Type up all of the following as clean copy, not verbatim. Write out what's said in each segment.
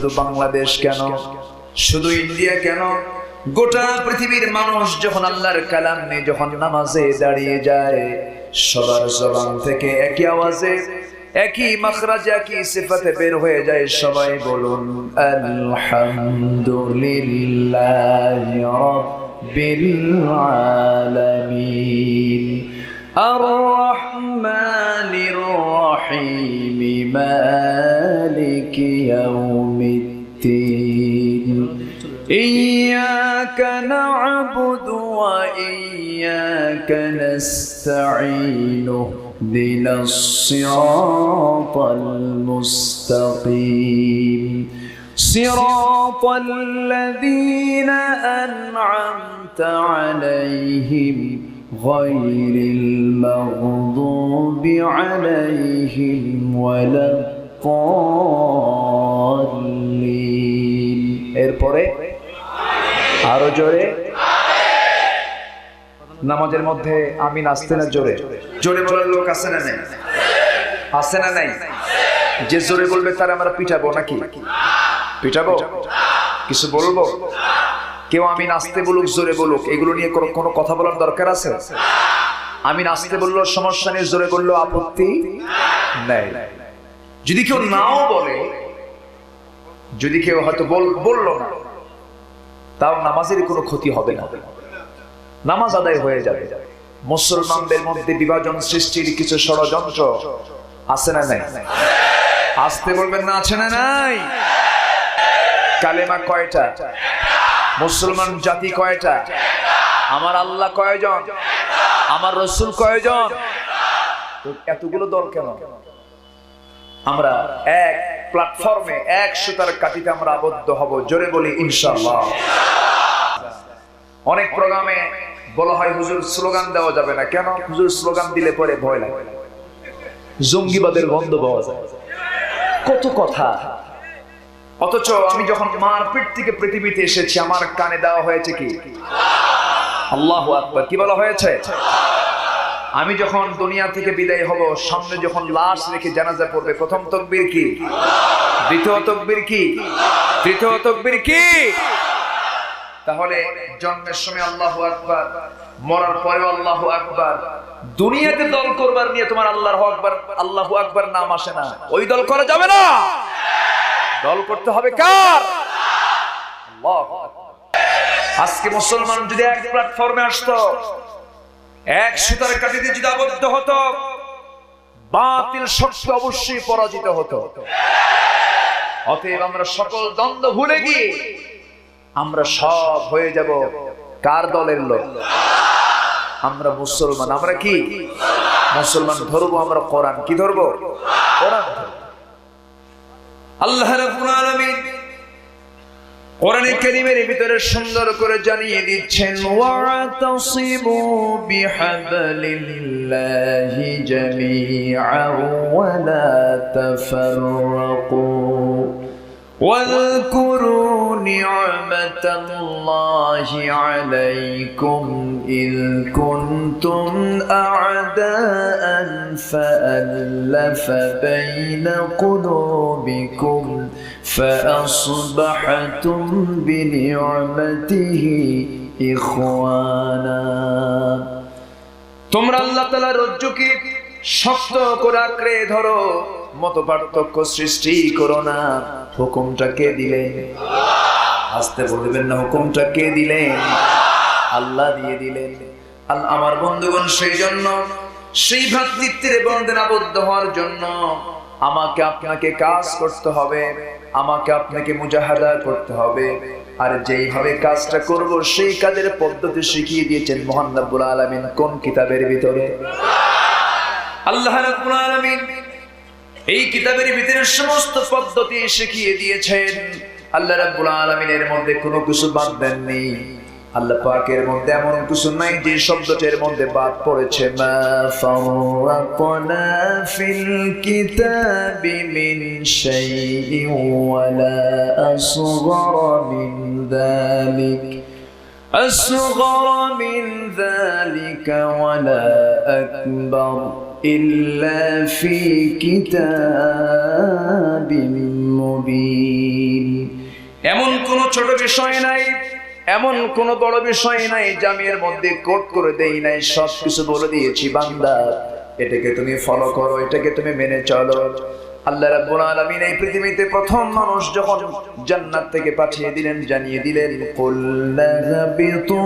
শুধু বাংলাদেশ কেন, শুধু ইন্ডিয়া কেন, গোটা পৃথিবীর মানুষ যখন আল্লাহর কালাম নিয়ে যখন নামাজে দাঁড়িয়ে যায়, সবার জবান থেকে একই আওয়াজে একই মাখরাজে একই সিফাতে বের হয়ে যায়, সবাই বলুন আলহামদুলিল্লাহি রাব্বিল আলামিন আর-রাহমানির রাহিম মালিকি ইয়াউমিদ্দিন ইয়্যাকা না'বুদু ওয়া ইয়্যাকা নাস্তাঈন اهدنا الصراط المستقيم صراط الذين أنعمت عليهم غير المغضوب عليهم ولا الضالين এরপরে আরো জোরে নামাজের মধ্যে আমিন আসতে না জোরে জোরে বলার লোক আছে না নাই? আছে না নাই? যে জোরে বলবে তার আমরা পিটাবো নাকি? পিটাবো? কিছু বলবো? কেউ আমিন আসতে বলুক জোরে বলুক, এগুলো নিয়ে কোনো কথা বলার দরকার আছে? আমিন আসতে বললো সমস্যা নেই, জোরে বললো আপত্তি নাই। যদি কেউ নাও বলে, যদি কেউ হয়তো বললো না, তাও নামাজের কোনো ক্ষতি হবে না, নামাজ আদায় হয়ে যাবে। মুসলমানদের মধ্যে বিভাজন সৃষ্টির কিছু ষড়যন্ত্র আছে না নাই? আসতে বলবেন না, আছে না নাই? কালেমা কয়টা? মুসলমান জাতি কয়টা? আমার আল্লাহ কয়জন? আমার রাসূল কয়জন? তো এতগুলো দল কেন? আমরা এক প্ল্যাটফর্মে এক সুতার কাঠিতে আমরা আবদ্ধ হব, জোরে বলি ইনশাআল্লাহ। অনেক প্রোগ্রামে বলা হয় হুজুর স্লোগান দেওয়া যাবে না, কেন? হুজুর স্লোগান দিলে পরে ভয় লাগে, জঙ্গিবাদের গন্ধ পাওয়া যায়, কত কথা। অথচ আমি যখন মারপিট থেকে পৃথিবীতে এসেছি, আমার কানে দেওয়া হয়েছে কি আল্লাহু আকবার, কি বলা হয়েছে? আমি যখন দুনিয়া থেকে বিদায় হব, সামনে যখন লাশ রেখে জানাজা পড়বে, প্রথম তাকবীর কি? দ্বিতীয় তাকবীর কি? তৃতীয় তাকবীর কি? তাহলে জন্মের সময় আল্লাহু আকবার, মরার পরেও আল্লাহু আকবার। দুনিয়াতে দল করবার নিয়ে তোমার আল্লাহু আকবার আল্লাহু আকবার নাম আসে না, ওই দল করা যাবে না। দল করতে হবে কার? আল্লাহু আকবার। আজকে মুসলমান যদি এক প্ল্যাটফর্মে আসতো, এক সুতার কাঠিতে যদি আবদ্ধ হতো, বাতিল শক্তি অবশ্যই পরাজিত হতো। অতএব আমরা সকল দ্বন্দ্ব ভুলে গিয়ে আমরা সব হয়ে যাব কার দলের লোক? আমরা মুসলমান। আমরা কি মুসলমান? ধরবো আমরা কোরআন। কি ধরবো? কোরআন। আল্লাহ রাব্বুল আলামিন কোরআনে কারীমের ভিতরে সুন্দর করে জানিয়ে দিচ্ছেন, ওয়াতাসিমু বিহাবলিল্লাহি জামিআন ওয়া লা তাফাররাকু واذكروا نعمة الله عليكم إذ كنتم أعداء فألف بين قلوبكم فأصبحتم بنعمته إخوانا। তোমরা আল্লাহ তাআলার রজ্জুকে শক্ত করে আঁকড়ে ধরো, মত পার্থক্য সৃষ্টি করো না। হুকুমটা কে দিলেন? আসতে বলবেন না, হুকুমটা কে দিলেন? আল্লাহ দিয়ে দিলেন। আমার বন্ধুগণ, সেই জন্য সেই ভ্রাতৃত্বের বন্ধনে আবদ্ধ হওয়ার জন্য আমাকে আপনাকে কাজ করতে হবে, আমাকে আপনাকে মুজাহাদা করতে হবে। আর যেইভাবে কাজটা করব সেই কাজের পদ্ধতি শিখিয়ে দিয়েছেন মহান রব্বুল আলামিন। কোন কিতাবের ভিতরে? আল্লাহ রাব্বুল আলামিন এই কিতাবের ভিতরে সমস্ত পদ্ধতি শিখিয়ে দিয়েছেন। আল্লাহ রাব্বুল আলামিনের মধ্যে কোনো কিছু বাদ দেননি। আল্লাহ পাকের মধ্যে এমন কিছু নাই যে শব্দটির মধ্যে বাদ পড়েছে। মা ফারাকনা ফিল কিতাবি মিন শাইইন ওয়ালা আসগরা মিন যালিক ওয়ালা আকবার إلا في كتاب مبين ছোট বিষয় নাই, এমন কোন বড় বিষয় নাই যে আমি এর মধ্যে কোট করে দেই নাই। সবকিছু বলে দিয়েছি বান্দা, এটাকে তুমি ফলো করো, এটাকে তুমি মেনে চলো। আল্লাহ রাব্বুল আলামিন এই পৃথিবীতে প্রথম মানুষ যখন জান্নাত থেকে পাঠিয়ে দিলেন, জানিয়ে দিলেন কুল নাহবিতু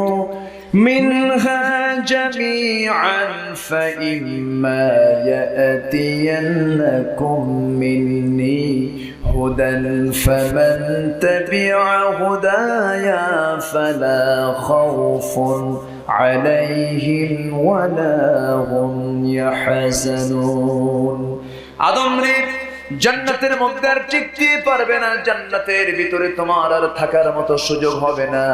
মিনহা জামিআন ফাইম্মা ইয়াতিয়ান্নাকুম মিন্নি হুদান ফামান তাবিআ হুদায়া ফালা খাউফুন আলাইহিম ওয়ালা হুম ইয়াহজানুন। আদম রে, জান্নাতের মধ্যে আর টিকতে পারবে না, জান্নাতের ভিতরে তোমার আর থাকার মতো সুযোগ হবে না।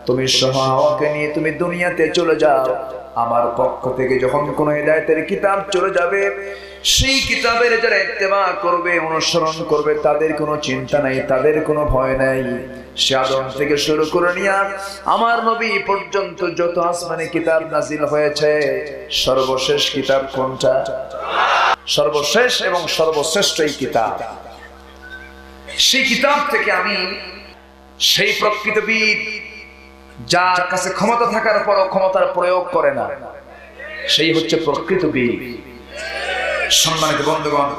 তুমি সহ হাওয়াকে নিয়ে তুমি দুনিয়াতে চলে যাও। আমার পক্ষ থেকে যখন কোনো হিদায়াতের কিতাব চলে যাবে, সেই কিতাবের যারা ইত্তেবা করবে, অনুসরণ করবে, তাদের কোনো চিন্তা নাই, তাদের কোনো ভয় নাই। সে আদম থেকে শুরু করে নিয়ে আমার নবী পর্যন্ত যত আসমানে কিতাব নাজিল হয়েছে, সর্বশেষ কিতাব কোনটা? সর্বশেষ এবং সর্বশ্রেষ্ঠ এই কিতাব। সেই কিতাব থেকে আমি সেই প্রকৃতবিদ, যার কাছে ক্ষমতা থাকার পরও ক্ষমতার প্রয়োগ করে না, সেই হচ্ছে প্রকৃতবিদ। সম্মানিত বন্ধুগণ,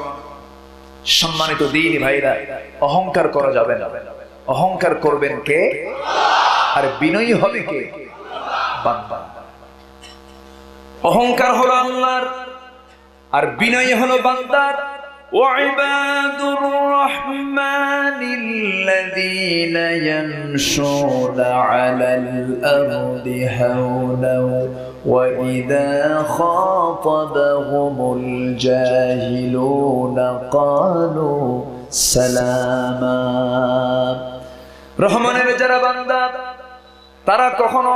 সম্মানিত দ্বীনি ভাইরা, অহংকার করা যাবে না। অহংকার করবেন কে? আর বিনয়ী হবে কে? বান্দা। অহংকার হলো আল্লাহর, আর বিনয়ী হলো বান্দার। ওয়াইবাদুর রহমানিল্লাযীনা ইয়ামশুনা আলাল আরদি হাওনাও ওয়া ইযা খাতাবাহুমুল জাহিলুনা ক্বালু সালামা। রহমানের যারা বান্দা, তারা কখনো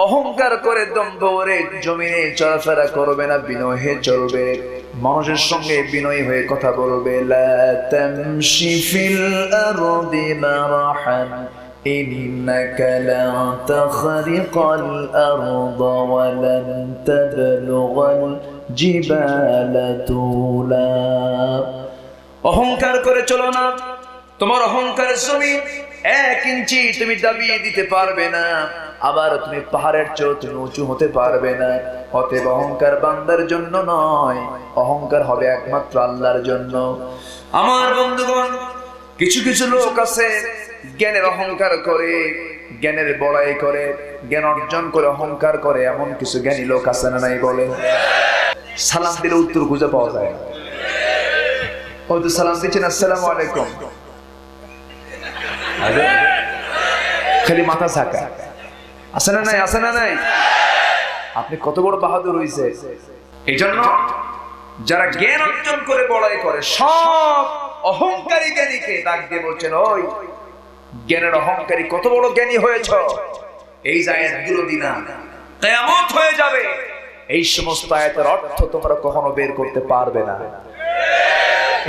অহংকার করে দম্ভ করে জমিনে চলাফেরা করবে না, বিনয়ে চলবে, মানুষের সঙ্গে বিনয়ী হয়ে কথা বলবে। লা তামশি ফিল আরদি মারাহান ইন্নাকা লা তাখরিকাল আরদা ওয়া লান তাবলুগাল জিবালা তুলা। অহংকার করে চলো না, তোমার অহংকারের জমিন 1 ইঞ্চি তুমি দাবিয়ে দিতে পারবে না, আবার তুমি পাহাড়ের চেয়েও তুমি উঁচু হতে পারবে না। অতএব অহংকার বান্দার জন্য নয়, অহংকার হবে একমাত্র আল্লাহর জন্য। আমার বন্ধুগণ, কিছু কিছু লোক আছে জ্ঞানের অহংকার করে, জ্ঞানের বড়াই করে, জ্ঞান অর্জন করে অহংকার করে। এমন কিছু জ্ঞানী লোক আছে না নাই বলে? সালাম দিলে উত্তর খুঁজে পাওয়া যায়। হয়তো সালাম দিচ্ছেন আসসালামু আলাইকুম, খালি মাথা ঝাঁকা। আছে না নাই? আছে না নাই? আপনি কত বড় বাহাদুর হইছে। এই জন্য যারা জ্ঞান অর্জন করে বড়াই করে, সব অহংকারী জ্ঞানীকে ডাক দিয়ে বলছেন, ওই জ্ঞানের অহংকারী, কত বড় জ্ঞানী হয়েছ। এই আয়াতগুলো দিনা কিয়ামত হয়ে যাবে, এই সমস্ত আয়াতের অর্থ তোমরা কখনো বের করতে পারবে না।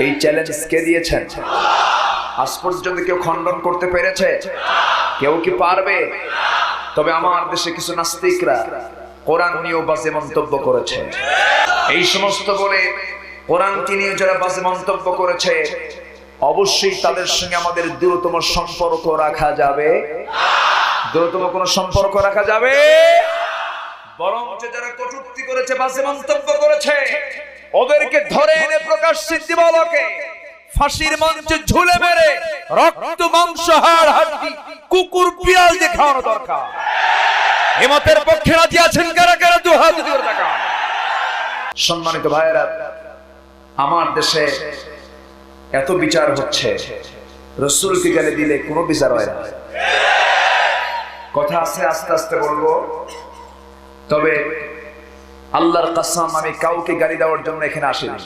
এই চ্যালেঞ্জ কে দিয়েছেন? আজ পর্যন্ত কেউ খণ্ডন করতে পেরেছে? কেউ কি পারবে? তবে আমার দেশে কিছু নাস্তিকরা কোরআন নিয়েও বাজে মন্তব্য করেছে। এই সমস্ত বলে কোরআনকে নিয়ে যারা বাজে মন্তব্য করেছে, অবশ্যই তাদের সঙ্গে আমাদের দূরতম সম্পর্ক রাখা যাবে। দূরতম কোনো সম্পর্ক রাখা যাবে? বরং যারা কটূক্তি করেছে, বাজে মন্তব্য করেছে, ওদেরকে ধরে এনে প্রকাশ্যে দিবালোকে ফাঁসির মঞ্চে ঝুলে মেরে রক্ত মাংস হাড় হাড্ডি কুকুর বিড়াল দিয়ে খাওয়ানো দরকার। হিম্মতের পক্ষে রাজি আছেন কারা কারা? 2 হাত দিয়ে টাকা। সম্মানিত ভাইয়েরা, আমার দেশে এত বিচার হচ্ছে, রাসূলকে গালি দিলে কোনো বিচার হয় না। কথা আছে, আস্তে আস্তে বলবো। তবে আল্লাহর কসম, আমি কাউকে গালি দেওয়ার জন্য এখানে আসিনি,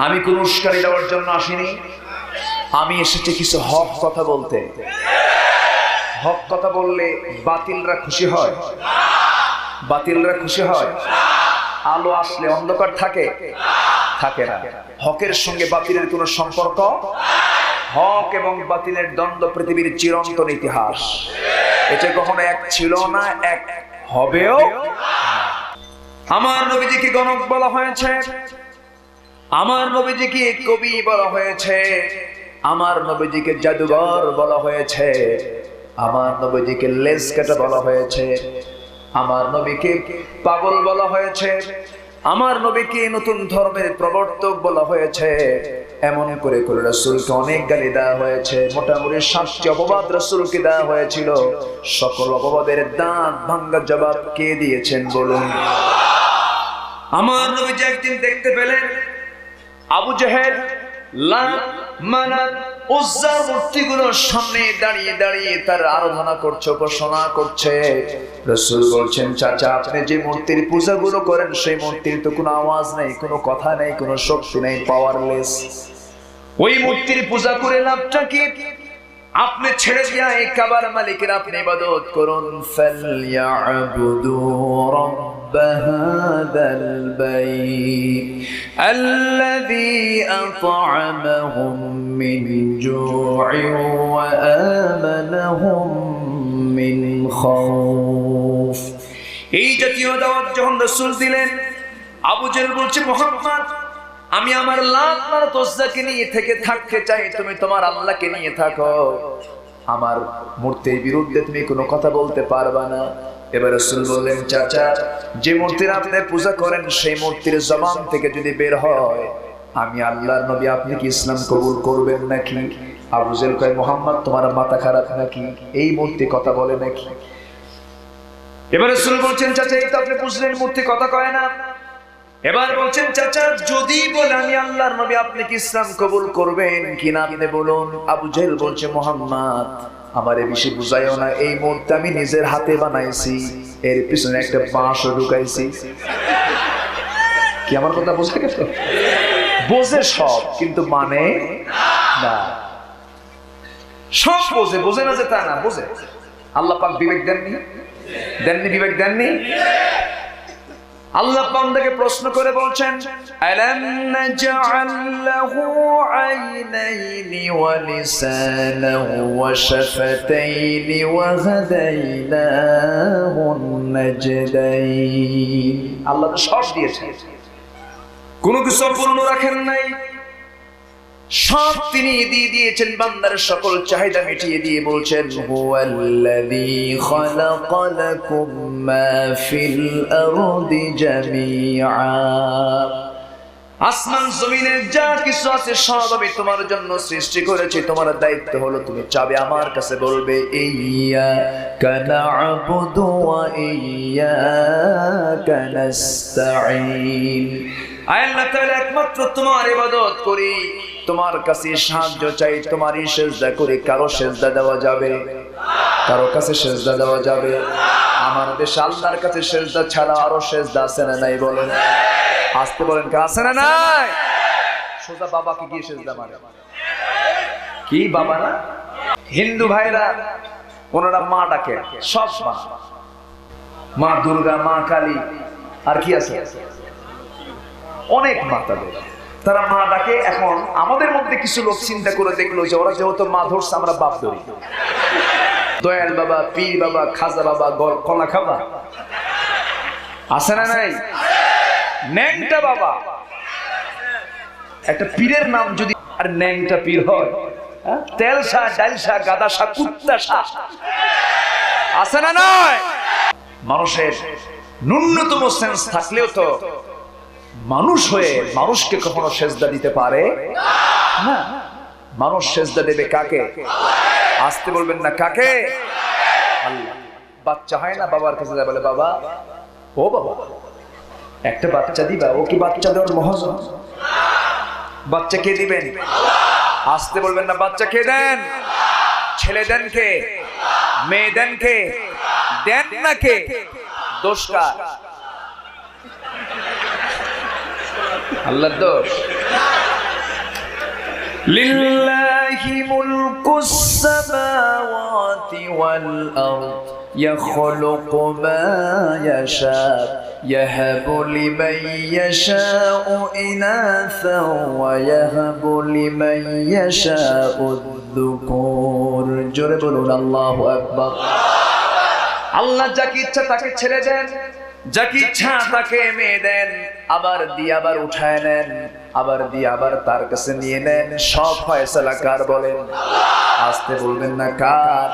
আমি কোন উস্কানি দেওয়ার জন্য আসিনি। আমি এসেছি কিছু হক কথা বলতে। হক কথা বললে বাতিলরা খুশি হয়? বাতিলরা খুশি হয়? আলো আসলে অন্ধকার থাকে? থাকে না। হকের সঙ্গে বাতিলের কোনো সম্পর্ক? হক এবং বাতিলের দ্বন্দ্ব পৃথিবীর চিরন্তন ইতিহাস। এটা কখনো এক ছিল না, এক হবেও। আমার নবীজিকে গণক বলা হয়েছে, আমার নবীজিকে কবি বলা হয়েছে, আমার নবীজিকে জাদুঘর বলা হয়েছে, আমার নবীজিকে লেজ কাটা বলা হয়েছে, আমার নবীকে পাগল বলা হয়েছে, আমার নবীকে নতুন ধর্মের প্রবর্তক বলা হয়েছে। এমন করে করে রাসূলকে অনেক গালি দেওয়া হয়েছে। মোটামুটি 7টি অপবাদ রাসূলকে দেওয়া হয়েছিল। সকল অপবাদের দাঁত ভাঙা জবাব কে দিয়েছেন বলুন? আমার নবী একদিন দেখতে পেলেন আবু জেহেল, লাত, মানাত, উজ্জা মূর্তিগুলোর সামনে দাঁড়িয়ে দাঁড়িয়ে তার আরাধনা করছে, উপাসনা করছে। রাসূল বলছেন, চাচা আপনি যে মূর্তির পূজাগুলো করেন সেই মূর্তির তো কোনো আওয়াজ নেই, কোনো কথা নেই, কোনো শক্তি নেই, পাওয়ারলেস। ওই মূর্তির পূজা করে লাভটা কি? আপনি ছেড়ে দিয়া এই কাবার মালিকের আপনি ইবাদত করুন। ফালইয়াবুদু রাব্ব হাযাল বাইত আল্লাযী আত'আমাহুম মিন জু'ইন ওয়া আমানাহুম মিন খাউফ। এই জাতীয় দাওয়াত যখন রাসূল দিলেন, আবু জেহেল বলছে, মুহাম্মদ আমি আমার লাত মানাত উজ্জাকে নিয়ে থাকতে চাই, তুমি তোমার আল্লাহকে নিয়ে থাকো, আমার মূর্তির বিরুদ্ধে তুমি কোনো কথা বলতে পারবা না। এবার রাসূল বললেন, চাচা যে মূর্তির আপনি পূজা করেন সেই মূর্তির জবান থেকে যদি বের হয় আমি আল্লাহর নবী, আপনি কি ইসলাম কবুল করবেন নাকি? আবু জেহেল কয়, মুহাম্মদ তোমার মাথা খারাপ নাকি? এই মূর্তি কথা বলে নাকি? এবার রাসূল বলছেন, চাচা এই তো আপনি বুঝলেন মূর্তি কথা কয় না। এবার বলছেন, চাচা যদি বলে আমি আল্লাহর নবী, আপনি কি ইসলাম কবুল করবেন কিনা আপনি বলুন। আবু জেহেল বলছে, মুহাম্মদ আমারে বেশি বুঝাইও না, এই মূর্তি আমি নিজের হাতে বানাইছি, এর পিছনে একটা বাঁশও ঢুকাইছি। কি আমার কথা বোঝা গেল? বোঝে সব কিন্তু মানে না। সব বোঝে, বোঝে না যে তা না, বোঝে। আল্লাহ পাক বিবেক দেননি? দেননি? বিবেক দেননি? আল্লাহ বান্দাকে প্রশ্ন করে বলছেন, আলাম নাজআল লাহু আইনাইনি ওয়া লিসানাহু ওয়া শাফাতাইনি ওয়া হাদাইনাহু নাজদাইন। আল্লাহ তো সব দিয়েছেন, কোনো কিছু অপূর্ণ রাখেন নাই, সব তিনি দিয়ে দিয়েছেন। বান্দার সকল চাহিদা মিটিয়ে দিয়ে বলছেন, হুয়াল্লাযী খালাকা লাকুম মা ফিল আরদি জামিআ। আসমান জমিনের যা কিছু আছে সব আমি তোমার জন্য সৃষ্টি করেছি। তোমার দায়িত্ব হলো তুমি চাবে আমার কাছে বলবে, ইয়্যাকা না'বুদু ওয়া ইয়্যাকা নাস্তাঈন। আল্লাহ তাআলা একমাত্র তোমার ইবাদত করি, তোমার কাছে সাহায্য চাই, তোমারই সিজদা করি। কারো সিজদা দেওয়া যাবে? কারো কাছে সিজদা দেওয়া যাবে? আমার দেশে আল্লাহর কাছে সিজদা ছাড়া আরো সিজদা আছে না নাই বলেন? আসতে বলেন, কে আছে না নাই? সোজা বাবাকে গিয়ে সিজদা মারে। কি বাবা না? হিন্দু ভাইরা ওনারা মা ডাকে, সব মা, মা দুর্গা, মা কালী, আর কি আছে অনেক মা, তারা মা ডাকে। এখন আমাদের মধ্যে কিছু লোক চিন্তা করে দেখলো যে ওরা যেহেতু মা ধরছে আমরা বাপ ধরি। দয়াল বাবা, পীর বাবা, খাজা বাবা, কলা খাবা আছে না নাই? ন্যাংটা বাবা, একটা পীরের নাম যদি আর ন্যাংটা পীর হয়, তেল শাহ, ডাল শাহ, গাদা শাহ, কুত্তা শাহ আছে না নাই? মানুষের ন্যূনতম সেন্স থাকলেও তো মানুষ হয়ে মানুষকে কখনো সেজদা দিতে পারে না। মানুষ সেজদা দেবে কাকে? আসতে বলবেন না, কাকে? আল্লাহ। বাচ্চা হয় না, বাবার কাছে যায়, বলে বাবা, ও বাবা একটা বাচ্চা দিবা। ও কি বাচ্চা দেওয়ার মহাজন? বাচ্চা কে দিবেন? আসতে বলবেন না, বাচ্চা কে দেন? ছেলে দেন কে? মেয়ে দেন কে? দেন না কে? দোষ কার? আল্লাহর দোষ। লিল্লাহি মুলকুস সামাওয়াতি ওয়াল আরদ ইয়াখলুকু মা ইয়াশা ইয়াহাবু লিমান ইয়াশাউ ইনাসা ওয়া ইয়াহাবু লিমান ইয়াশাউ যুকুর। জোরে বলুন আল্লাহু আকবার। আল্লাহ যাকে ইচ্ছা তাকে ছেড়ে দেন, যাকে ইচ্ছা তাকে মেয়ে দেন, আবার দিয়ে আবার উঠায় নেন, আবার দিয়ে আবার তার কাছে নিয়ে নেন। সব ফয়সালা কার বলেন? আসতে বলবেন না কার?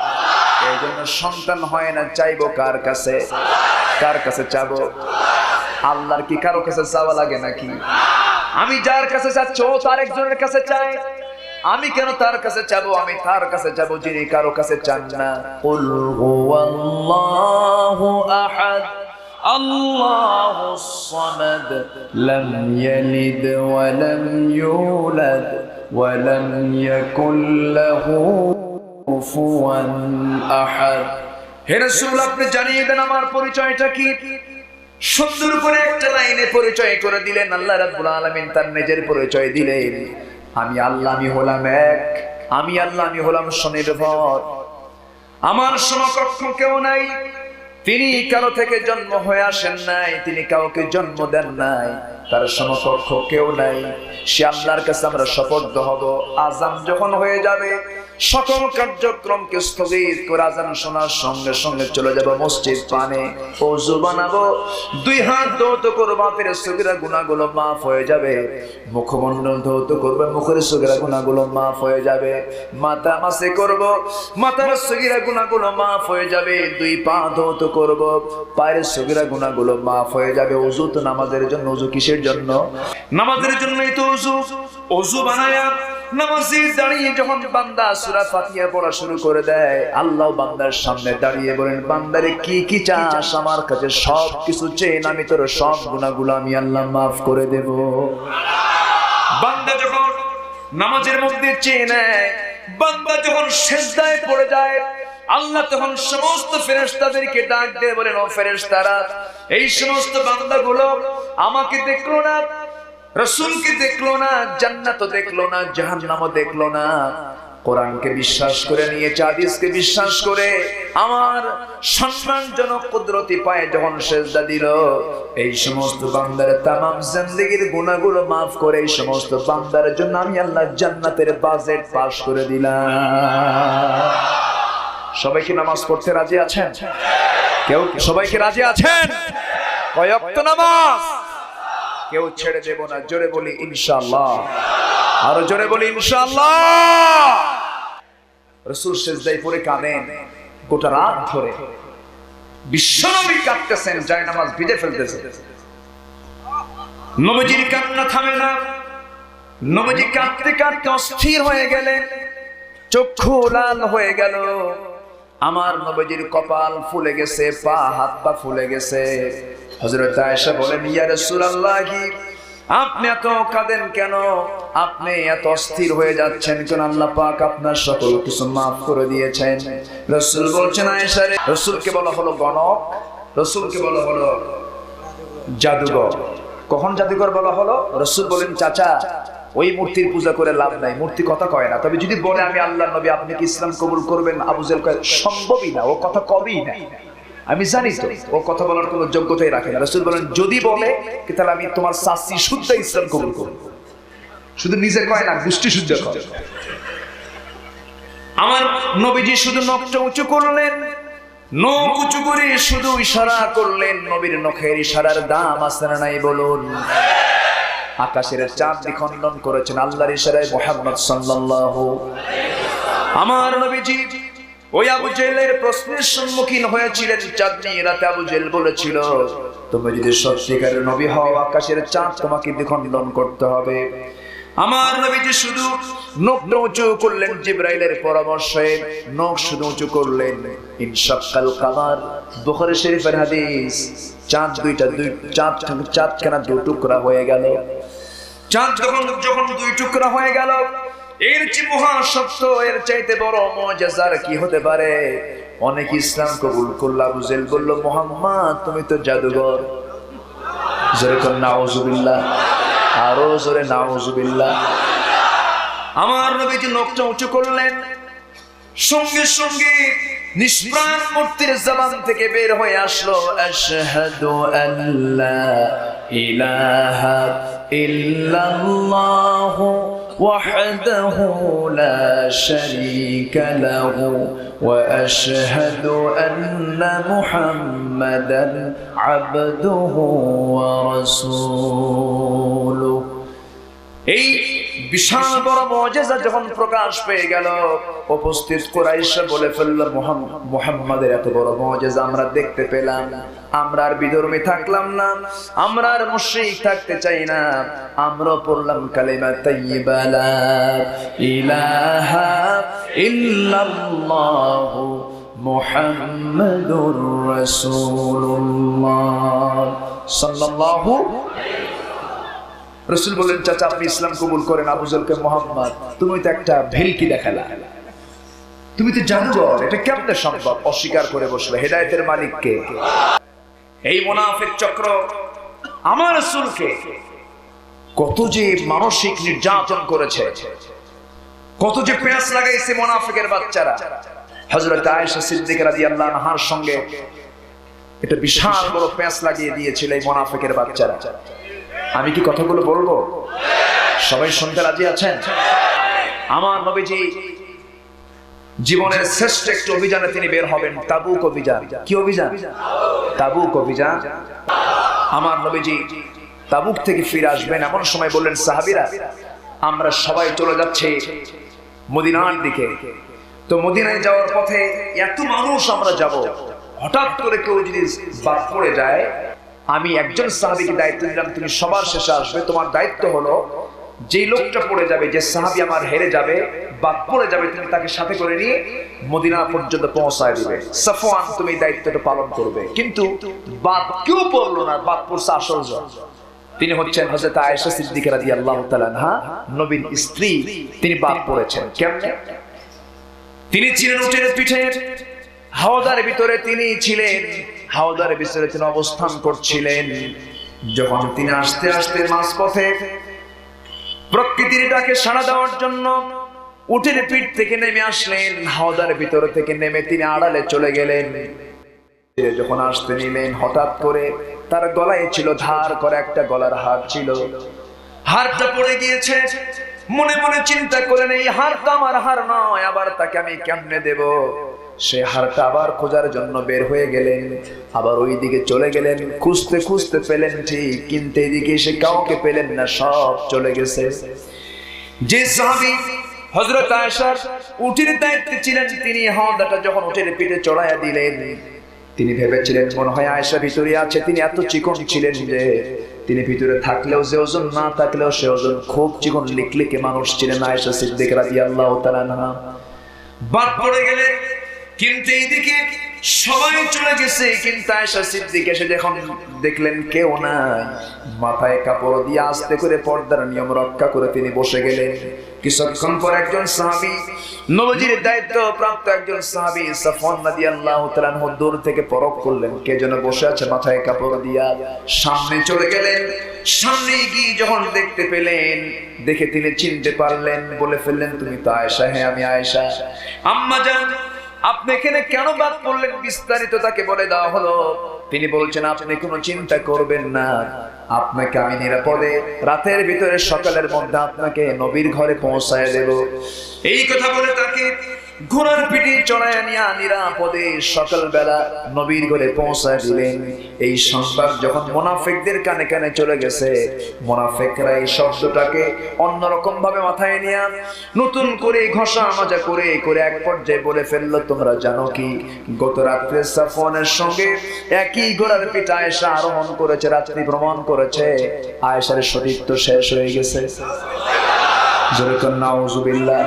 এই জন্য সন্তান হয় না, চাইবো কার কাছে? কার কাছে চাবো? আল্লাহর কি কারো কাছে চাওয়া লাগে নাকি? আমি যার কাছে চাচ্ছ তার একজনের কাছে চাই, আমি কেন তার কাছে চাবো? আমি তার কাছে যাবো যিনি কারো কাছে চান না। কুল হুয়াল্লাহু আহাদ আল্লাহুস সামাদ লাম ইয়ালিদ ওয়া লাম ইউলাদ ওয়া লাম ইয়াকুল লাহু কুফুয়ান আহাদ। হে রাসূল, আপনি জানিয়ে দেন আমার পরিচয়টা কি? সুন্দর করে একটা লাইনে পরিচয় করে দিলেন। আল্লাহ রাব্বুল আলামিন তার নিজের পরিচয় দিলেন। আমি আল্লাহ, আমি হলাম এক। আমি আল্লাহ, আমি হলাম স্বনির্ভর। আমার সমকক্ষ কেউ নাই। তিনি কারো থেকে জন্ম হয়ে আসেন নাই, তিনি কাউকে জন্ম দেন নাই, তার সমকক্ষ কেউ নাই। সে আল্লাহর কাছে আমরা শপথ হব, আযান যখন হয়ে যাবে সকল কার্যক্রমকে স্থগিত করে আযান শোনার সঙ্গে সঙ্গে চলে যাব মসজিদ পানে, ওযু বানাবো, দুই হাত ধৌত করব, বাতের সগীরা গুনাহগুলো মাফ হয়ে যাবে। মুখমণ্ডল ধৌত করবে, মুখের সগীরা গুনাহগুলো মাফ হয়ে যাবে। মাথা মাসে করব, মাথার সগীরা গুনাহগুলো মাফ হয়ে যাবে। দুই পা ধৌত করব, পায়ের সগীরা গুনাহগুলো মাফ হয়ে যাবে। ওযু তো নামাজের জন্য। ওযু কিসের জন্য? নামাজের জন্যই তো ওযু। ওযু বানায়া নামাজে দাঁড়িয়ে যখন বান্দা সূরা ফাতিহা পড়া শুরু করে দেয়, আল্লাহ বান্দার সামনে দাঁড়িয়ে বলেন, বান্দারে কি কি চাস আমার কাছে? সব কিছু চেয়ে আমি তোর সব গুনাহগুলো আমি আল্লাহ মাফ করে দেব। বান্দা যখন নামাজের মধ্যে চেয়ে নেয়, বান্দা যখন সিজদায় পড়ে যায়, আল্লাহ তখন সমস্ত ফেরেশতাদেরকে ডাক দিয়ে বলেন, ও ফেরেশতারা, এই সমস্ত বান্দাগুলো আমাকে দেখলো না, রাসূলকে দেখলো না, জান্নাতও দেখলো না, জাহান্নামও দেখলো না, কোরআনকে বিশ্বাস করে নিয়েছে, হাদিসকে বিশ্বাস করে আমার সম্মানজনক কুদরতি পায়ে যখন সিজদা দিল, এই সমস্ত বান্দার তামাম জিন্দেগীর গুনাহগুলো মাফ করে এই সমস্ত বান্দার জন্য আমি আল্লাহ জান্নাতের বাজেট পাস করে দিলাম। সবাই কি নামাজ পড়তে রাজি আছেন? কেউ সবাই কি রাজি আছেন? কয় ওয়াক্ত নামাজ? কেউ ছেড়ে দেব না। জোরে বলি ইনশাআল্লাহ। আরো জোরে বলি ইনশাআল্লাহ। রাসূল সিজদায় পড়ে কাঁদেন গোটা রাত ধরে। বিশ্বনবী কাঁদতেছেন, যায় নামাজ ভিজে ফেলতেছেন। নবীজির কান্না থামে না। নবীজি কাঁদতে কাঁদতে অস্থির হয়ে গেলেন, চক্ষু লাল হয়ে গেল। আমার নবীজির কপাল ফুলে গেছে, পা হাত পা ফুলে গেছে। হযরত আয়েশা বলেন, ইয়া রাসূলুল্লাহ, আপনি এত কাঁদেন কেন? আপনি এত অস্থির হয়ে যাচ্ছেন কেন? আল্লাহ পাক আপনার সকল কিছু মাফ করে দিয়েছেন। রাসূল বলছেন, আয়েশা রে, রাসূলকে বলা হলো গণক, রাসূলকে বলা হলো জাদুঘর। কখন জাদুঘর বলা হলো? রাসূল বলেন, চাচা, ওই মূর্তির পূজা করে লাভ নাই, মূর্তি কথা কয় না। তবে যদি বলে আমি আল্লাহর নবী, আপনি কি ইসলাম কবুল করবেন? আবু জেহেল কয়, সম্ভবই না, ও কথা কবেই না। আমি জানি তো ও কথা বলার কোনো যোগ্যতাই রাখে না। রাসূল বলেন, যদি বলে তাহলে আমি তোমার শাস্তি শুদ্ধ ইসলাম কবুল করব। শুধু নিজে কয় না, গোষ্ঠী শুদ্ধ কয়। আমার নবীজি শুধু নখটা উঁচু করলেন, নখ উঁচু করে শুধু ইশারা করলেন। নবীর নখের ইশারার দাম আছে না নাই বলুন? আকাশের চাঁদ দ্বিখণ্ডন করেছেন আল্লাহর ইশারায় মুহাম্মদ সাল্লাল্লাহু। আমার নবীজি ওই আবু জেহেলের প্রশ্নের সম্মুখীন হয়েছিলেন। চাঁদনি রাতে আবু জেহেল বলেছিল, তুমি যদি সত্যিকারের নবী হও, আকাশের চাঁদ তোমাকে দ্বিখণ্ডন করতে হবে। আমার নবীজি শুধু নখটা উঁচু করলেন, জিবরাইলের পরামর্শে নখ শুধু উঁচু করলেন। ইনশাক্কাল কামার, বুখারী শরীফের হাদিস। চাঁদ চাঁদখানা দুই টুকরা হয়ে গেল। চাঁদ যখন দুই টুকরা হয়ে গেল, এর চেয়ে মহা সত্য, এর চাইতে বড় মুজিজার কি হতে পারে? অনেক ইসলাম কবুল করল। আবু জেহেল বলল, মুহাম্মদ তুমি তো জাদুঘর। জোরে কোন নাউজুবিল্লাহ, আরো জোরে নাউজুবিল্লাহ। আমার নবীজি নখটা উঁচু করলেন, সঙ্গে সঙ্গে নিষ্প্রাণ মূর্তির জবান থেকে বের হয়ে আসলো, আশহাদু আল্লা ইলাহা ইল্লাল্লাহু وحده لا شريك له وأشهد أن محمدا عبده ورسوله এই বিশাল বড় মুজিজা যখন প্রকাশ পেয়ে গেল, উপস্থিত কুরাইশরা বলে ফেলল, মুহাম্মাদের এত বড় মুজিজা আমরা দেখতে পেলাম, আমরা আর বিধর্মী থাকলাম না, আমরা আর মুশরিক থাকতে চাই না, আমরা পড়লাম কালিমা তাইয়্যিবা লা ইলাহা ইল্লাল্লাহ মুহাম্মাদুর রাসূলুল্লাহ সাল্লাল্লাহু। রাসূল বলেন, চাচা আপনি ইসলাম কবুল করেন, আবু জাহলকে মুহাম্মদ তুমি তো একটা ভেলকি দেখালা, তুমি তো জাদুঘর, এটা কেমনে সম্ভব? অস্বীকার করে বসলো। হেদায়েতের মালিক কে? এই মুনাফিক চক্র আমার রাসূলকে কত যে মানসিক নির্যাতন করেছে, কত যে পেঁচ লাগাইছে মুনাফিকের বাচ্চারা। হযরত আয়েশা সিদ্দিকা রাদিয়াল্লাহু আনহার সঙ্গে এটা বিশাল বড় পেঁচ লাগিয়ে দিয়েছিল এই মুনাফিকের বাচ্চারা। আমি কি কথাগুলো বলবো? সবাই শুনতে রাজি আছেন? আমার নবীজি জীবনের শ্রেষ্ঠ একটি অভিযানে তিনি বের হবেন, তাবুক অভিযান। কি অভিযান? তাবুক অভিযান। আমার নবীজি তাবুক থেকে ফিরে আসবেন, এমন সময় বললেন, সাহাবীরা আমরা সবাই চলে যাচ্ছি মদিনার দিকে। তো মদিনায় যাওয়ার পথে এত মানুষ আমরা যাব, হঠাৎ করে কেউ যদি বাদ পড়ে যায়, আমি একজন সাহাবীকে দায়িত্ব দিলাম, তুমি সবার শেষে আসবে, তোমার দায়িত্ব হলো যে লোকটা পড়ে যাবে, যে সাহাবী আমার হেরে যাবে, বাদ পড়ে যাবে, তুমি তাকে সাথে করে নিয়ে মদিনা পর্যন্ত পৌঁছায় দিবে। সাফওয়ান তুমি এই দায়িত্বটা পালন করবে। কিন্তু বাদ কেউ পড়লো না, বাদ পড়ছে আসলজন। তিনি হচ্ছেন হযরত আয়েশা সিদ্দিকা রাদিয়াল্লাহু তাআলা আনহা, নবীর স্ত্রী। তিনি বাদ পড়েছেন কেমনে? তিনি ছিলেন উটের পিঠে, হাওদার ভিতরে তিনি ছিলেন, হাওদার ভিতরে তিনি অবস্থান করছিলেন। যখন তিনি আস্তে আস্তে মাঝপথে প্রকৃতির ডাকে সাড়া দেওয়ার জন্য উটের পিঠ থেকে নেমে আসলেন, হাওদার ভিতর থেকে নেমে তিনি আড়ালে চলে গেলেন। যখন আসতে নিলেন, হঠাৎ করে তার গলায় ছিল ধার করে একটা গলার হার ছিল, হারটা পড়ে গিয়েছে। মনে মনে চিন্তা করলেন, এই হারটা আমার হার নয়, আবার তাকে আমি কেমনে দেব? সে হারটা আবার খোঁজার জন্য বের হয়ে গেলেন, আবার ওই দিকে চলে গেলেন, খুঁজতে খুঁজতে পেলেন ঠিক, কিন্তু এদিকে সে কাউকে পেলেন না, সব চলে গেছে। যে সাহাবী হযরত আয়েশার উটের দায়িত্বে ছিলেন, তিনি হাওদাটা যখন উটের পিঠে চড়াইয়া দিলেন, তিনি ভেবেছিলেন মনে হয় আয়েশা ভিতরে আছে। তিনি এত চিকন ছিলেন যে তিনি ভিতরে থাকলেও যে ওজন, না থাকলেও সে ওজন, খুব চিকন লিকলিকে মানুষ ছিলেন আয়েশা সিদ্দিকা রাদিয়াল্লাহু তাআলা আনহা। বাদ পড়ে গেলেন, কিন্তু এইদিকে সবাই চলে গেছে, কিন্তু আয়েশা সিদ্দিকা এসে যখন দেখলেন কেউ নাই, মাথায় কাপড় দিয়ে আস্তে করে পর্দার নিয়ম রক্ষা করে তিনি বসে গেলেন। কিছুক্ষণ পর একজন সাহাবী, নবীজির দায়িত্ব প্রাপ্ত একজন সাহাবী সাফওয়ান রাদিয়াল্লাহু তাআলা আনহু দূর থেকে পরখ করলেন কে যেন বসে আছে মাথায় কাপড় দিয়া। সামনে চলে গেলেন, সামনে গিয়ে যখন দেখতে পেলেন, দেখে তিনি চিনতে পারলেন, বলে ফেললেন, তুমি তো আয়েশা? হ্যাঁ আমি আয়েশা। আম্মা জান আপনি এখানে কেন বাদ পড়লেন? বিস্তারিত তাকে বলে দেওয়া হলো। তিনি বলছেন, আপনি কোনো চিন্তা করবেন না, আপনাকে আমি নিরাপদে রাতের ভিতরে সকালের মধ্যে আপনাকে নবীর ঘরে পৌঁছায় দেব। এই কথা বলে তাকে ঘোড়ার পিঠে চড়াইয়া নিয়ে নিরাপদে সকালবেলা নবীর ঘরে পৌঁছায় দিলেন। এই সংবাদ যখন মুনাফিকদের কানে কানে চলে গেছে, মুনাফিকরা এই শব্দটাকে অন্যরকম ভাবে মাথায় নিয়ে নতুন করে ঘষা মাজা করে করে এক পর্যায়ে বলে ফেললো, তোমরা জানো কি গত রাত্রে সাফওয়ানের সঙ্গে একই ঘোড়ার পিঠে আয়েশা আরোহণ করেছে, রাত্রি ভ্রমণ করেছে, আয়েশার সতীত্ব শেষ হয়ে গেছে। জোরে কর নাউজুবিল্লাহ।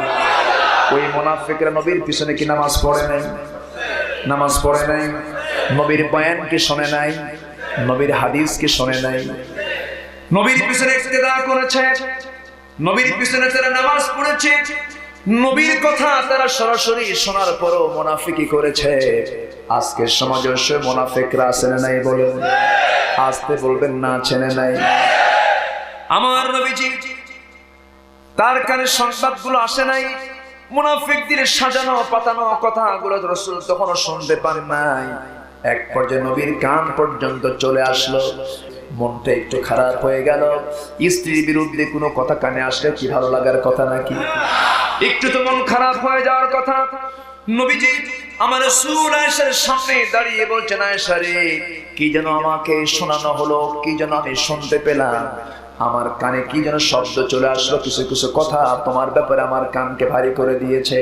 ওই মুনাফিকরা নবীর পিছনে কি নামাজ পড়ে নাই? নামাজ পড়ে নাই, নবীর বয়ান কি শোনে নাই, নবীর হাদিস কি শোনে নাই, নবীর পিছনে ইক্তেদা করেছে, নবীর পিছনে তারা নামাজ পড়েছে, নবীর কথা তারা সরাসরি শোনার পরও মুনাফিকি করেছে। আজকের সমাজে সে মুনাফিকরা আছে না নাই? বলেন, আসতে বলবেন না, চেনে নাই? আমার নবীজি তার কানে সংবাদগুলো আসে নাই, মুনাফিকদের সাজানো পাতানো কথাগুলো রাসূল তখনও শুনতে পান নাই। এক পর্যায়ে নবীর কান পর্যন্ত চলে আসলো। মনটা একটু খারাপ হয়ে গেল। স্ত্রীর বিরুদ্ধে কোনো কথা কানে আসলে কি ভালো লাগার কথা নাকি? একটু তো মন খারাপ হয়ে যাওয়ার কথা। নবীজি আমার রাসূল আয়েশার সামনে দাঁড়িয়ে বলছেন, আয়েশা রে, কি যেন আমাকে শোনানো হলো, কি যেন আমি শুনতে পেলাম, আমার কানে কি যেন শব্দ চলে আসলো, কিছু কিছু কথা তোমার ব্যাপারে আমার কানকে ভারী করে দিয়েছে।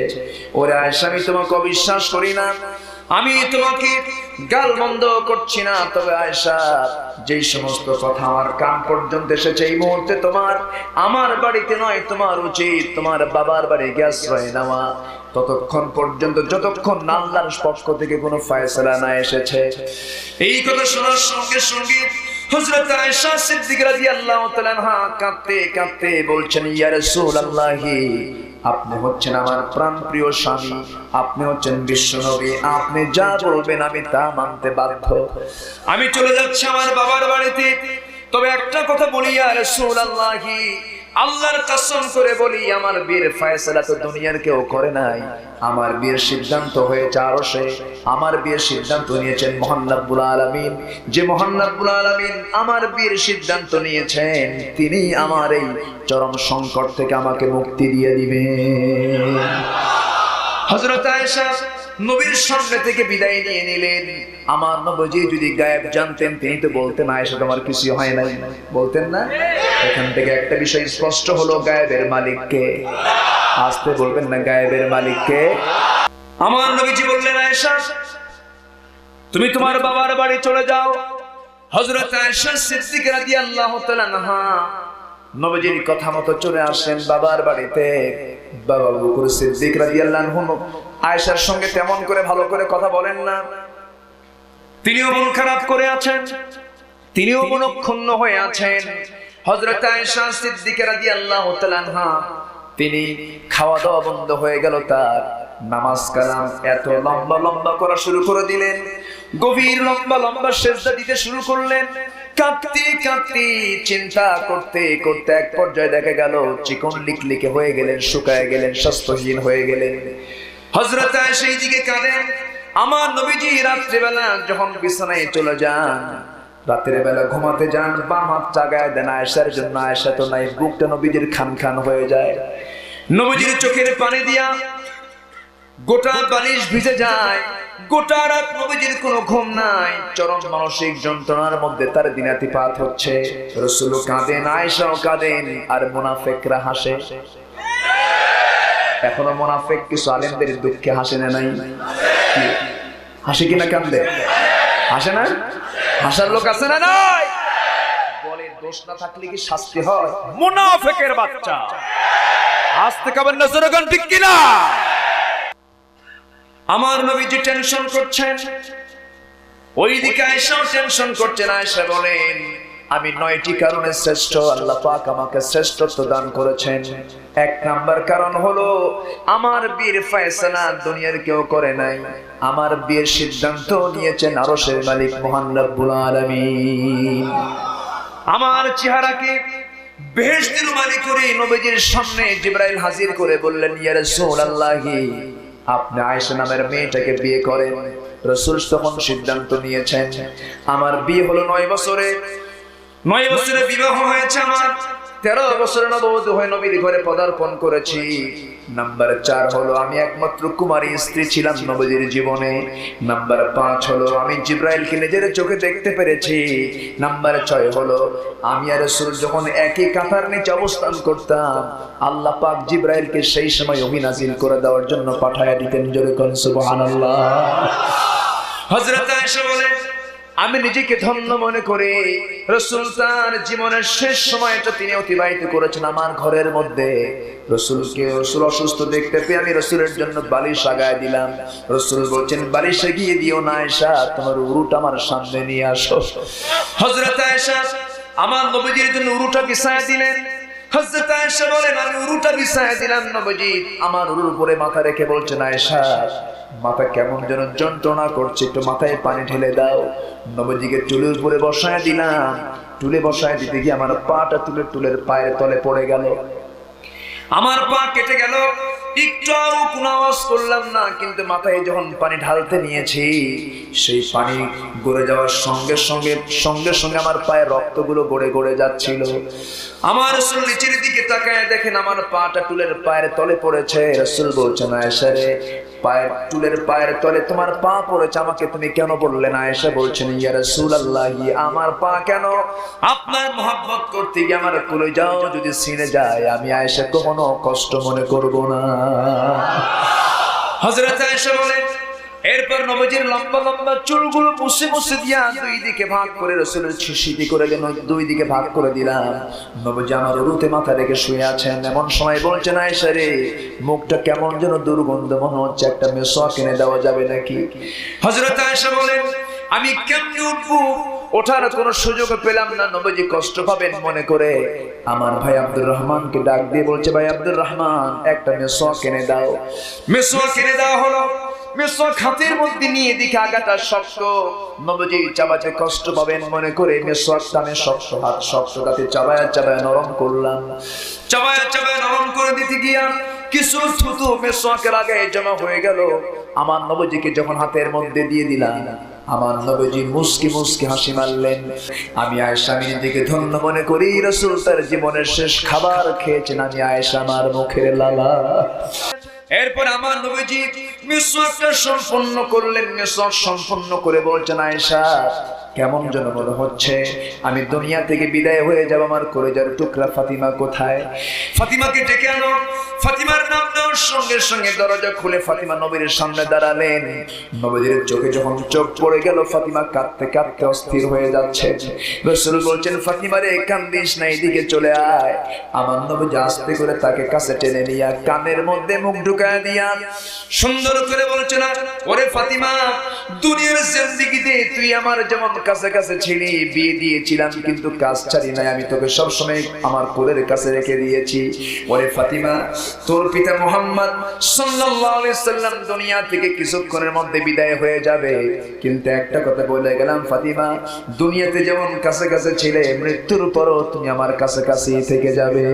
ওরে আয়েশা, আমি তোমাকে অবিশ্বাস করি না, আমি তোমাকে গাল বন্ধ করছি না, তবে আয়েশা, যেই সমস্ত কথা আমার কান পর্যন্ত এসেছে, এই মুহূর্তে তোমার আমার বাড়িতে নয়, তোমার উচিত তোমার বাবার বাড়ি গিয়ে আশ্রয় নেওয়া, ততক্ষণ পর্যন্ত যতক্ষণ আল্লাহর পক্ষ থেকে কোনো ফয়সালা না এসেছে। এই কথা শোনার সঙ্গে সঙ্গে হযরত আয়েশা সিদ্দিকা রাদিয়াল্লাহু তাআলা আনহা কাঁদতে কাঁদতে বলছেন, ইয়া রাসূলুল্লাহি, আপনি হচ্ছেন আমার প্রাণপ্রিয় স্বামী, আপনি হচ্ছেন বিশ্বনবী, আপনি যা বলবেন আমি তা মানতে বাধ্য। আমি চলে যাচ্ছি আমার বাবার বাড়িতে, তবে একটা কথা বলি ইয়া রাসূলুল্লাহি, আল্লাহর কসম করে বলি, আমার বিয়ের ফয়সালা তো দুনিয়ার কেউ করে নাই, আমার বিয়ের সিদ্ধান্ত হয়েছে আরশে, আমার বিয়ের সিদ্ধান্ত নিয়েছেন মহান রব্বুল আলামিন। যে মহান রব্বুল আলামিন আমার বিয়ের সিদ্ধান্ত নিয়েছেন, তিনি আমার এই চরম সংকট থেকে আমাকে মুক্তি দিয়ে দিবেন। হযরত আয়েশা নবীর সামনে থেকে বিদায় নিয়ে নিলেন। আমার নবী যদি গায়েব জানতেন, তিনি তো বলতেন, আয়েশা তোমার কিছু হয় নাই, বলতেন না? এখান থেকে একটা বিষয় স্পষ্ট হলো, গায়েবের মালিক কে? আসতে বলবেন না, গায়েবের মালিক কে? আমার নবীজি বললেন, আয়েশা তুমি তোমার বাবার বাড়ি চলে যাও। হযরত আয়েশা সিদ্দিকা রাদিয়াল্লাহু তাআলা আনহা নবীজির কথা মতো চলে আসেন বাবার বাড়িতে। বাবা আবু বকর সিদ্দিক রাদিয়াল্লাহু আনহু আয়েশার সঙ্গে তেমন করে ভালো করে কথা বলেন না, তিনিও মন খারাপ করে আছেন, তিনিও মনক্ষুণ্ণ হয়ে আছেন। হযরত আয়েশা সিদ্দিকা রাদিয়াল্লাহু তাআলা আনহা, তিনি খাওয়া দাওয়া বন্ধ হয়ে গেল, তার নামাজ কালাম এত লম্বা লম্বা করা শুরু করে দিলেন, গভীর লম্বা লম্বা সিজদা দিতে শুরু করলেন। কাঁদতে কাঁদতে চিন্তা করতে করতে এক পর্যায়ে দেখা গেল চিকন লিকলিকে হয়ে গেলেন, শুকায় গেলেন, স্বাস্থ্যহীন হয়ে গেলেন। হযরত আয়েশা এইদিকে কাঁদেন। আমার নবীজি রাত্রিবেলা যখন বিছানায় চলে যান, রাতের বেলা ঘুমাতে যান, বাম হাত জাগায় দেন আয়েশার জন্য, আয়েশা তো নাই, বুকটা নবীজির খান খান হয়ে যায়। নবীজির চোখের পানি দিয়া গোটা বালিশ ভিজে যায়, গোটা রাত নবীজির কোনো ঘুম নাই, চরম মানসিক যন্ত্রণার মধ্যে তার দিনাতিপাত হচ্ছে। রাসূল কাঁদেন, আয়েশাও কাঁদেন, আর মুনাফিকরা হাসে। এখনো মুনাফিক কিছু আলেমদের দুঃখে হাসে না? নাই? হাসে কিনা কান্দে? হাসে না? হাসার লোক আছে না? নাই? বলে দোষ না থাকলে কি শাস্তি হয়? মুনাফিকের বাচ্চা হাসতে কাবেন না, জোরে গান ঠিক কিনা? আমার নবীজি টেনশন করছেন, ওইদিকে আয়েশাও টেনশন করছেন। আয়েশা বলেন, আমি 9টি কারণে শ্রেষ্ঠ, আল্লাহ পাক আমাকে শ্রেষ্ঠত্ব দান করেছেন। এক নাম্বার কারণ হলো, আমার বিয়ের ফয়সালা দুনিয়ার কেউ করে নাই, আমার বিয়ের সিদ্ধান্ত নিয়েছেন আরশের মালিক মহান রব্বুল আলামিন। আমার চেহারাকে বেহেশতের মালিক করে নবীজির সামনে জিবরাইল হাজির করে বললেন, ইয়া রাসূলুল্লাহি, আপনি আয়েশা নামের মেয়েটাকে বিয়ে করেন। রাসূল তখন সিদ্ধান্ত নিয়েছেন, আমার বিয়ে হলো 9 বছরে, 9 বছরে বিবাহ হয়েছে আমার, 13 বছরে নববধূ হয়ে নবীর ঘরে পদার্পণ করেছি। নাম্বার 4 হলো, আমি একমাত্র কুমারী স্ত্রী ছিলাম নবীর জীবনে। নাম্বার 5 হলো, আমি জিবরাইলকে নিজের চোখে দেখতে পেরেছি। নাম্বার 6 হলো, আমি আর রাসূল যখন একই কাঁথার নিচে অবস্থান করতাম, আল্লাহ পাক জিবরাইলকে সেই সময় ওহী নাযিল করে দেওয়ার জন্য পাঠায়া দিতেন। জোরে কোন সুবহানাল্লাহ। হযরত আয়েশা বলেন, আমি নিজেকে ধন্য মনে করি, রাসূল তার জীবনের শেষ সময়টা তিনি অতিবাহিত করেছেন আমার ঘরের মধ্যে। রাসূলকে অসুস্থ দেখতে পেয়ে আমি রাসূলের জন্য বালিশ আগায় দিলাম। রাসূল বলছেন, বালিশে গিয়ে দিও না আয়েশা, তোমার উরুটা আমার সামনে নিয়ে আসো। হযরত আয়েশা আমার নবীজির জন্য উরুটা বিছায়া দিলেন। হযরত আয়েশা বলেন, আমি উরুটা বিছায়া দিলাম, নবীজি আমার উরুর উপরে মাথা রেখে বলছেন, আয়েশা মাথা কেমন যেন যন্ত্রণা করছে, একটু মাথায় পানি ঢেলে দাও। নবীজিকে টুলের উপরে বসায় দিলাম। টুলে বসায় দিতে গিয়ে আমার পাটা টুলের পায়ের তলে পড়ে গেল, আমার পা কেটে গেল। একটুও কোনো আওয়াজ করলাম না, কিন্তু মাথায় যখন পানি ঢালতে নিয়েছি, সেই পানি গড়ে যাওয়ার সঙ্গে সঙ্গে আমার পায়ে রক্তগুলো গড়ে গড়ে যাচ্ছিল। আমার রাসূল নিচের দিকে তাকায় দেখেন আমার পাটা টুলের পায়ের তলে পড়েছে। রাসূল বলছেন, আয়েশা রে, পায়ের টুলের পায়ের তলে তোমার পা পড়েছে, আমাকে তুমি কেন বললে না? আয়েশা বলছেন, ইয়া রাসূলুল্লাহ, আমার পা কেন? আপনার মহব্বত করতে গিয়ে আমার কলিজাও যদি ছিঁড়ে যায়, আমি আয়েশা কখনো কষ্ট মনে করব না। হযরত আয়েশা বলেন, এরপর নবীজির লম্বা লম্বা চুলগুলো মুছে মুছে দিয়া দুই দিকে ভাগ করে রাসূলের শিশিটি করে দেন, দুই দিকে ভাগ করে দিলাম। নবীজি আমার উরুতে মাথা রেখে শুয়ে আছেন। এমন সময় বলছেন, আয়েশা রে, মুখটা কেমন যেন দুর্গন্ধ, মনে হচ্ছে একটা মেসওয়াক এনে দেওয়া যাবে নাকি? হযরত আয়েশা বলেন, আমি কেমনে উঠবো, ওঠার কোনো সুযোগ পেলাম না। নবীজি কষ্ট পাবেন মনে করে আমার ভাই আব্দুর রহমানকে ডাক দিয়ে বলছে, ভাই আব্দুর রহমান, একটা মেসওয়াক এনে দাও। মেসওয়াক এনে দেওয়া হলো। মেসওয়াক হাতের মধ্যে নিয়ে দিকে আগাটা শক্ত, নবীজি চাবাতে কষ্ট পাবেন মনে করে মেসওয়াকটা আমি শক্ত হাত শক্ত দাঁতে চাবায়া চাবায়া নরম করলাম। চাবায়া চাবায়া নরম করে দিতে গিয়া কিছু থুতু মেসওয়াকের আগে জমা হয়ে গেল। আমার নবীজিকে যখন হাতের মধ্যে দিয়ে দিলাম, আমার নবীজি মুস্কি মুস্কি হাসি মারলেন। আমি আয়েশা নিজেকে ধন্য মনে করি, রাসূল তার জীবনের শেষ খাবার খেয়েছেন, আমি আয়েশা আমার মুখের লালা। এরপর আমার নবীজি মিসওয়াকটা সম্পন্ন করলেন। মিসওয়াক সম্পন্ন করে বলছেন, আয়েশা, কেমন যেন মনে হচ্ছে আমি দুনিয়া থেকে বিদায় হয়ে যাব, আমার কলেজার টুকরা ফাতিমা কোথায়? ফাতিমাকে ডেকে আনো। ফাতিমার নাম দেওয়ার সঙ্গে সঙ্গে দরজা খুলে ফাতিমা নবীর সামনে দাঁড়ালেন। নবীর চোখে যখন চোখ পড়ে গেল, ফাতিমা কাঁদতে কাঁদতে অস্থির হয়ে যাচ্ছে। রাসূল বলছেন, ফাতিমা রে, কান্দিস না, এদিকে চলে আয়। আমার নবী আস্তে করে তাকে কাছে টেনে নিয়ে কানের মধ্যে মুখ ঢুকায় দিয়া সুন্দর করে বলছেন, ওরে ফাতিমা, দুনিয়ার জিন্দেগিতে তুই আমার যেমন কাছে কাছে ছিলি, বিয়ে দিয়েছিলাম কিন্তু কাজ ছাড়ি নাই, আমি তোকে সবসময় আমার কোলের কাছে রেখে দিয়েছি। ওরে ফাতিমা, তোর পিতা মুহাম্মদ সাল্লাল্লাহু আলাইহি সাল্লাম দুনিয়া থেকে কিছুক্ষণের মধ্যে বিদায় হয়ে যাবে, কিন্তু একটা কথা বলে গেলাম ফাতিমা, দুনিয়াতে যেমন কাছে কাছে ছিলে, মৃত্যুর পরও তুমি আমার কাছে কাছেই থেকে যাবে।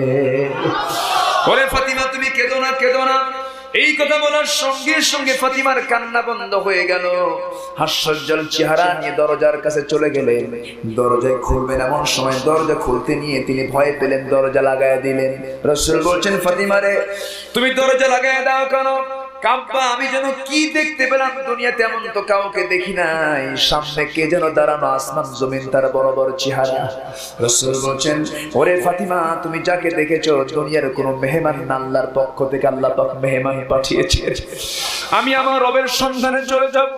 ওরে ফাতিমা, তুমি কেঁদো না, কেঁদো না। এই কথা বলার সঙ্গে সঙ্গে ফাতিমার কান্না বন্ধ হয়ে গেল। হাস্যোজ্জ্বল চেহারা নিয়ে দরজার কাছে চলে গেলেন। দরজায় খুলবেন এমন সময় দরজা খুলতে নিয়ে তিনি ভয় পেলেন, দরজা লাগায় দিলেন। রাসূল বলছেন, ফাতিমা রে, তুমি দরজা লাগায় দাও কেন? কাব্বা, আমি যেন কি দেখতে পেলাম, দুনিয়াতে এমন তো কাউকে দেখি নাই, সামনে কে যেন দাঁড়ানো, আসমান জমিন তার বরাবর চেহারা। রাসূল বলছেন, ওরে ফাতিমা, তুমি যাকে দেখেছো দুনিয়ার কোনো মেহমান না, আল্লাহর পক্ষ থেকে আল্লাহ পাক মেহমান পাঠিয়েছে। আমি আমার রবের সন্ধানে চলে যাব।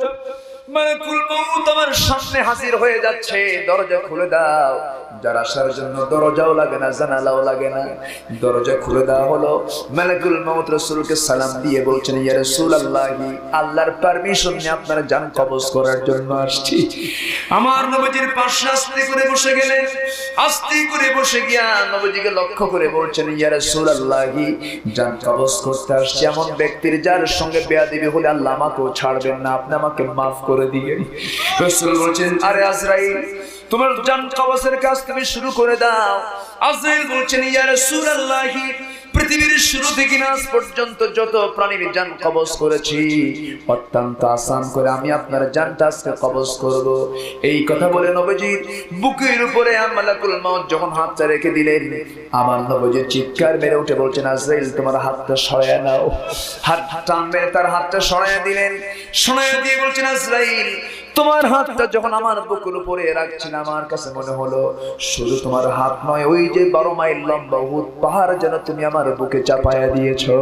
মালাকুল মউত আমার সামনে হাজির হয়ে যাচ্ছে, দরজা খুলে দাও। যার আসার জন্য দরজাও লাগে না, জানালাও লাগে না, দরজা খুলে দেওয়া হলো। মালাকুল মউত রাসূলকে সালাম দিয়ে বলছেন, ইয়া রাসূলুল্লাহ, আল্লাহর পারমিশন নিয়ে আপনার জান কবজ করার জন্য আসছি। আমার নবীজির পাশে আস্তে করে বসে গেলেন। আস্তে করে বসে গিয়া নবীজিকে লক্ষ্য করে বলছেন, ইয়া রাসূলুল্লাহ, জান কবজ করতে আসছি এমন ব্যক্তির যার সঙ্গে বেয়াদবি হলে আল্লাহ আমাকেও ছাড়বেন না, আপনি আমাকে মাফ করে দিবেন। রাসূল বলছেন, আরে আজরাইল, তোমার জান কবজের কাজ তুমি শুরু করে দাও। আজরাইল বলছেন, ইয়া রাসূলুল্লাহ, পৃথিবীর শুরু থেকে আজ পর্যন্ত যত প্রাণীর জান কবজ করেছি, অত্যন্ত আসান করে আমি আপনার জানটা আজকে কবজ করব। এই কথা বলে নবীজির বুকের উপরে মালাকুল মউত যখন হাতটা রেখে দিলেন, আমার নবীজি চিৎকার মেরে উঠে বলছেন, আজরাইল, তোমার হাতটা সরায়া নাও। হাতটা মেরে তার হাতটা সরায়া দিলেন। সরায়া দিয়ে বলছেন, আজরাইল, তোমার হাতটা যখন আমার বুকের উপরে রাখছেন, আমার কাছে মনে হলো শুধু তোমার হাত নয়, ওই যে 12 মাইল লম্বা উহুদ পাহাড় যেন তুমি আমার বুকে চাপায়া দিয়েছো।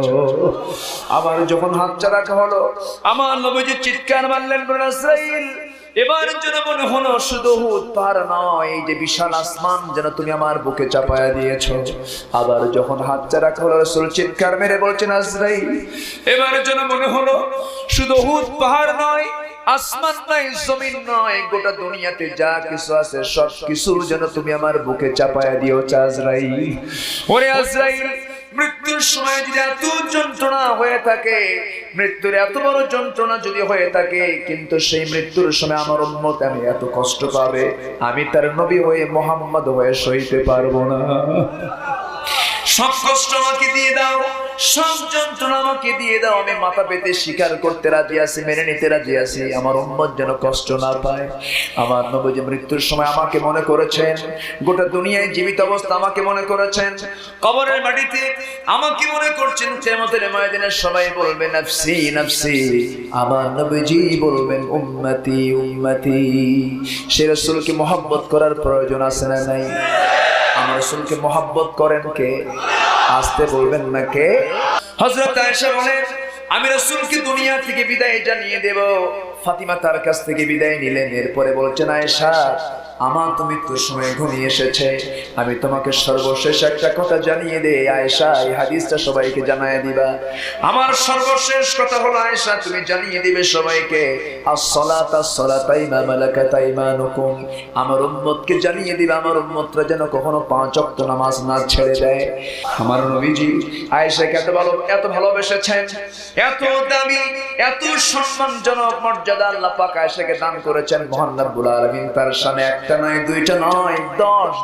আবার যখন হাতটা রাখা হলো, আমার নবীজি চিৎকার মারলেন, বলেন, আজরাইল, এবার যেন মনে হলো শুধু উহুদ পাহাড় নয়, এই যে বিশাল আসমান যেন তুমি আমার বুকে চাপায়া দিয়েছো। আবার যখন হাতটা রাখা হলো, রাসূল চিৎকার মেরে বলছেন, আজরাইল, এবার যেন মনে হলো শুধু উহুদ পাহাড় নয়, আসমান নাই, জমিন নয়, গোটা দুনিয়াতে যা কিছু আছে সব কিছু যেন তুমি আমার বুকে চাপায়া দিও। আজরাইল, ওরে আজরাইল, মৃত্যুর সময় যদি এত যন্ত্রণা হয়ে থাকে, মৃত্যুর এত বড় যন্ত্রণা যদি হয়ে থাকে, কিন্তু সেই মৃত্যুর সময় আমার উম্মত আমি এত কষ্ট পাবে, আমি তার নবী হয়ে মুহাম্মদ হয়ে সইতে পারবো না। সব কষ্ট আমাকে দিয়ে দাও, সব যন্ত্রণা আমাকে দিয়ে দাও, আমি মাথা পেতে স্বীকার করতে রাজি আছি, মেনে নিতে রাজি আছি, আমার উম্মত যেন কষ্ট না পায়। আমার নবীজি মৃত্যুর সময় আমাকে মনে করেছেন, গোটা দুনিয়ায় জীবিত অবস্থা আমাকে মনে করেছেন, কবরের মাটিতে আমাকে মনে করছেন, কিয়ামতের ময়দানে সবাই বলবে নফসি নফসি, আমার নবীজি বলবেন উম্মতি উম্মতি। সে রাসূলকে মহব্বত করার প্রয়োজন আছে না নাই? আমার রাসূলকে মহব্বত করেন কে? আসতে বলবেন না কে? হযরত আয়েশা বলেন, আমি রাসূলকে দুনিয়া থেকে বিদায় জানিয়ে দেব। ফাতিমা তার কাছ থেকে বিদায় নিলেন। এরপরে বলছেন, আয়েশা আমার তো মৃত্যুর সময় ঘনিয়ে এসেছে, আমি তোমাকে সর্বশেষ একটা কথা জানিয়ে দে। আয়েশা এই হাদিসটা সবাইকে জানিয়ে দিবা। আমার সর্বশেষ কথা হলো আয়েশা তুমি জানিয়ে দিবে সবাইকে, as-salata as-salata মা মালাকাত আইমানুকুম। আমার উম্মতকে জানিয়ে দিবে, আমার উম্মতরা যেন কখনো 5 ওয়াক্ত নামাজ না ছেড়ে দেয়। আমার নবীজি আয়েশাকে এত ভালোবেসেছেন, এত দামি, এত সম্মানজনক মর্যাদা আল্লাহ পাক আয়েশাকে দান করেছেন। মহান রব্বুল আলামিন তার শানে একটা নয়, দুইটা নয়,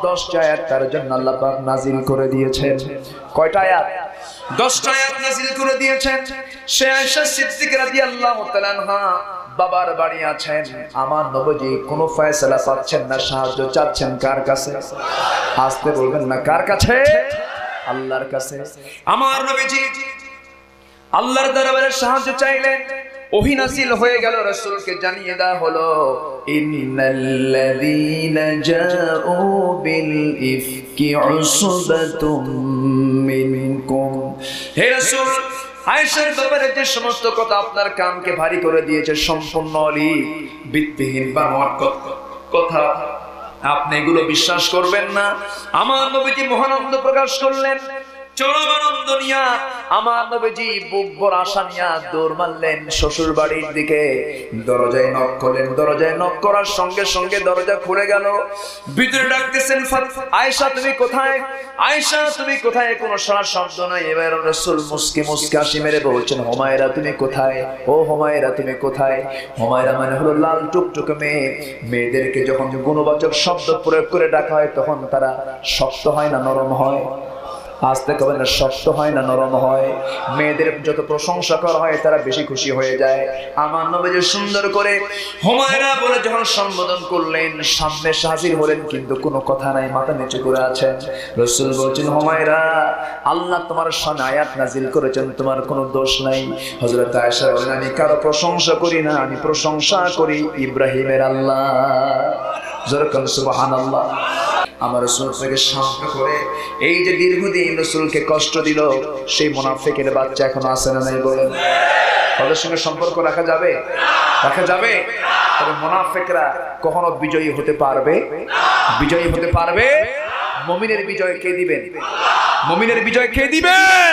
10টা আয়াত তার জন্য আল্লাহ পাক নাজিল করে দিয়েছেন। কয়টা আয়াত? 10টা আয়াত নাজিল করে দিয়েছেন। সে আয়েশা সিদ্দিকা রাদিয়াল্লাহু তাআলা আনহা বাবার বাড়ি আছেন। আমার নবীজি কোনো ফয়সালা পাচ্ছেন না, সাহায্য চাচ্ছেন কার কাছে? আসতে বলবেন না কার কাছে? আল্লাহর কাছে। আমার নবীজি আল্লাহর দরবারে সাহায্য চাইলেন। ওহী নাযিল হয়ে গেল, রাসূলকে জানিয়ে দেওয়া হলো, ইন্নাল্লাযীনা জাউ বিল ইফকি উসবাতুম মিনকুম। হে রাসূল, আয়েশার ব্যাপারে যে সমস্ত কথা আপনার কানকে ভারী করে দিয়েছে সম্পূর্ণ অলি ভিত্তিহীন বানোয়াট কথা, আপনি এগুলো বিশ্বাস করবেন না। আমার নবীজি মহানন্দ প্রকাশ করলেন, চরম আনন্দ নিয়া আমার নবীজি বুক ভরা আশা নিয়া দৌড় মারলেন শ্বশুর বাড়ির দিকে। দরজায় নক করলেন, দরজায় নক করার সঙ্গে সঙ্গে দরজা খুলে গেল। ভিতরে ডাকতেছেন, আয়েশা তুমি কোথায়? আয়েশা তুমি কোথায়? কোনো সাড়া শব্দ নাই। এবার রাসূল মুস্কি মুস্কি হাসি মেরে বলছেন, হুমায়রা তুমি কোথায়? ও হুমায়রা তুমি কোথায়? হুমায়রা মানে হলো লাল টুকটুকে মেয়ে। মেয়েদেরকে যখন গুণবাচক শব্দ প্রয়োগ করে ডাকা হয় তখন তারা শক্ত হয় না নরম হয়? আসতে কবে না, শক্ত হয় না নরম হয়? মেয়েদের যত প্রশংসা করা হয় তারা বেশি খুশি হয়ে যায়। আমার নবীজি সুন্দর করে হুমায়রা বলে যখন সম্বোধন করলেন, সামনে হাজির হলেন কিন্তু কোনো কথা নাই, মাথা নিচু করে আছেন। রাসূল বলছেন, হুমায়রা আল্লাহ তোমার শানে আয়াত নাজিল করেছেন, তোমার কোনো দোষ নাই। হযরত আয়েশা বলেন, আমি কারো প্রশংসা করি না, আমি প্রশংসা করি ইব্রাহিমের আল্লাহ। যেরকম সুবহানাল্লাহ। আমার রাসূল থেকে শান্ত করে এই যে দীর্ঘদিন রাসূলকে কষ্ট দিল সেই মুনাফিকের বাচ্চা এখন আছে না নাই বলেন? তাদের সঙ্গে সম্পর্ক রাখা যাবে? রাখা যাবে? তবে মুনাফিকরা কখনো বিজয়ী হতে পারবে? বিজয়ী হতে পারবে? মুমিনের বিজয় কে দিবেন? মুমিনের বিজয় কে দিবেন?